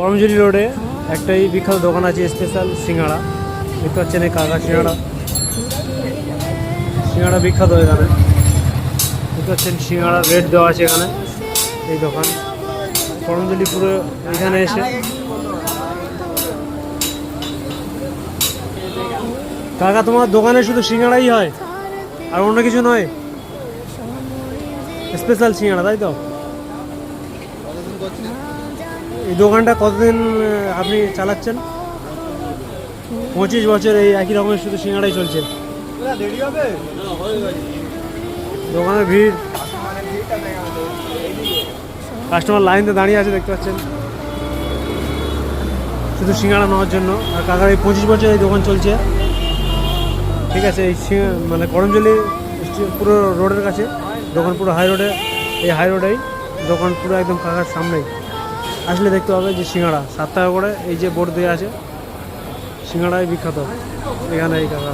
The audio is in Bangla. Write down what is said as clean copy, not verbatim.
করমজুরি রোডে একটাই বিখ্যাত দোকান আছে স্পেশাল সিঙ্গাড়া। দেখতে পাচ্ছেন এই কাকা সিঙ্গাড়া বিখ্যাত এখানে। দেখতে পাচ্ছেন সিঙ্গাড়া রেট দেওয়া আছে এখানে। এই দোকান করমজুরি পুরো এখানে এসে কাকা তোমার দোকানে শুধু সিঙ্গাড়াই হয় আর অন্য কিছু নয়? স্পেশাল সিঙ্গাড়া তাই তো? এই দোকানটা কতদিন আপনি চালাচ্ছেন? 25 বছর এই একই রকমের শুধু সিঙ্গাড়াই চলছে। দোকানের ভিড়, কাস্টমার লাইনে দাঁড়িয়ে আছে দেখতে পাচ্ছেন শুধু সিঙ্গাড়া নেওয়ার জন্য। আর কাকার এই 25 বছর এই দোকান চলছে। ঠিক আছে, এই মানে করমজুলি পুরো রোডের কাছে দোকান, পুরো হাই রোডে, এই হাই রোডেই দোকান পুরো একদম কাকার সামনেই। আসলে দেখতে হবে যে সিঙ্গাড়া 7 টাকা করে, এই যে বোর্ড দেওয়া আছে, সিঙ্গাড়াই বিখ্যাত এখানে এই কাকা।